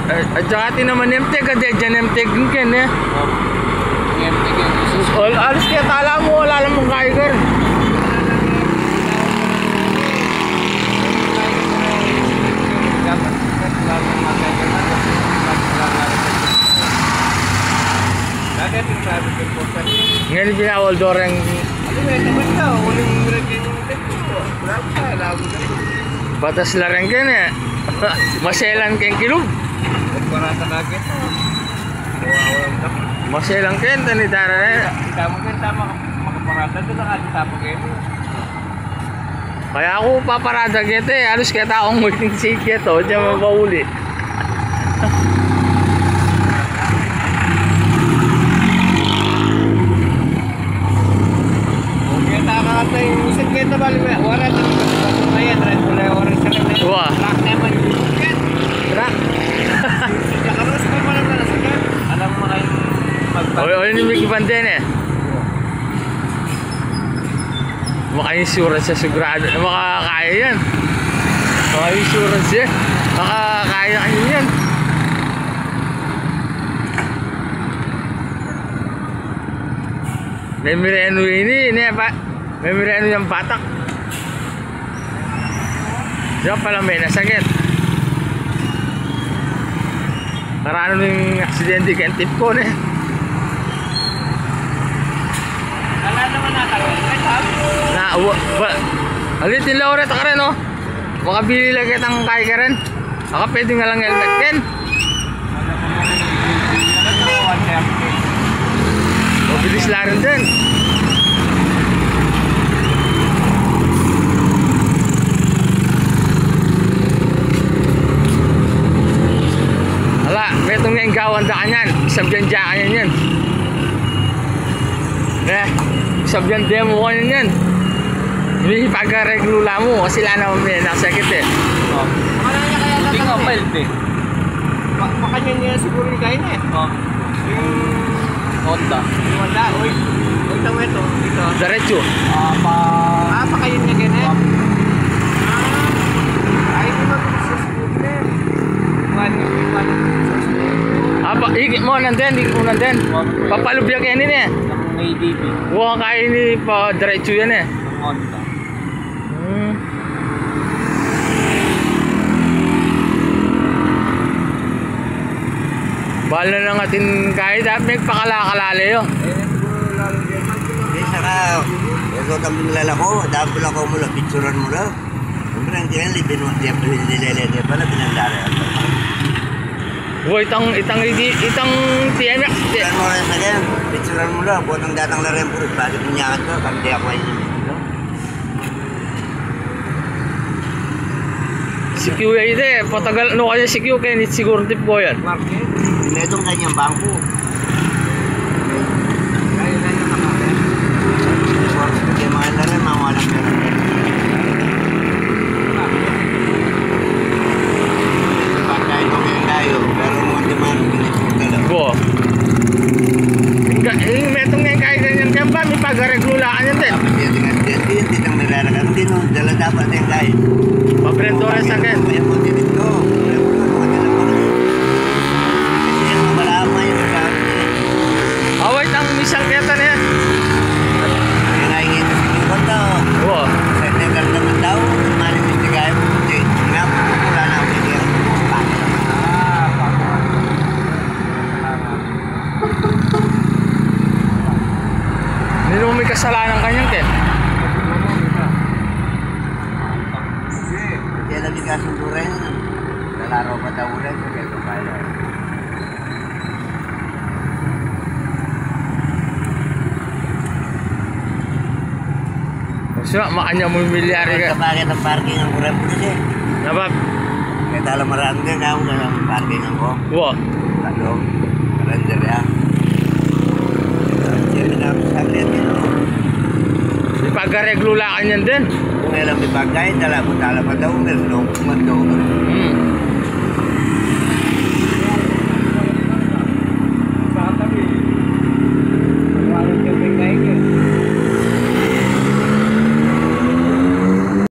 At saka tinaman nemteg, kaya dyan nemteg ken eh. Nemteg yan. Alis kaya tala mo, wala lang mong kaigar. Ngayon pinawaldor ang... Batas larang ken eh. Maselan ken kilog. Maselan ken tani dara na. Kaya ako paparada kete, halos kaya taong muling sikit o, diyan mabauli. Wah. Oy, ini may kibanden eh. Maka-insurance siya sigurado. Makakaya yan. Maka-insurance siya. Makakaya kayo yan. May mireno ini pa. May mireno yung batak. Diyan pala may nasakit. Parang yung aksidente kaya tip ko na. Wala naman Alitin lang ulit ka rin oh. Makabili lang kitang kaya ka rin. Baka pwede nga lang helmet ken. Mabilis lang rin din. Hala, metong nga yung gawan daan yan. Isang dyan yan. Isang demo ko yan. Hindi pagkareglula mo kasi lang naman may nasakit eh. Hindi nga belt eh. Makanya niya siguro yung kain eh. Yung Honda. Uy, ito mo ito. Diretso. Pakayin niya ganyan. Ay, ito na ito sa scooter. Higit mo nandun, higit mo nandun. Papalubyak yan eh. Ng ADB. Huwag kain ni pa diretso yan eh. Ng Honda. Bahal na lang atin kahit may pakalakalala yun. Hindi, saka ito kami nilalako, dabol ako mula, picturean mo lang. Siyempre, ang diyan, nilelete pala, pinandara. Itang TMX. Picturean mo lang sa ganyan, picturean mo lang, buat ang datang lariyan puro, bakit pinyakan ko, kandi ako ay Si Q ito eh, patagal ano kaya si Q kaya siguro tip ko yan. market. Itong kanyang bangko. Kaya na niya kamarin. Kaya mga lariyan, mga walang pera. Pagkain ko kayo tayo, pero mga demano, pinisip ka lang. Bo. Yung metong nga yung kahit ganyan kaya ba, may pagkareglulaan yan din. Dapat yan, hindi nang nirarakan. Hindi no, dala dapat yung kahit. Pabrentores sa akin. Kaya mo din ito. Kaya mo din ito. Kasi yan, malama yung sabi. Await ang misang keta na yan. Kaya naingin na sa kota. Bo. Sa negal naman daw, manifestigay mo. Hindi, nga po, wala na ako yung Hindi naman may kasalanan kanyang ken. Kaya nabi kasundurin, lalaro pa daw ulit, kaya ito kaya. So, makanya mo yung milyari ka. Bakit ang parking ang kurang pulis eh? Nabab. Kaya tala marami din ako ng parking ako. Bo. Talo, render ya. Kaya namin saglit ito. May pagkareglulaan yan din. Kung ilang may bagay, tala pa daw, meron akong kumando.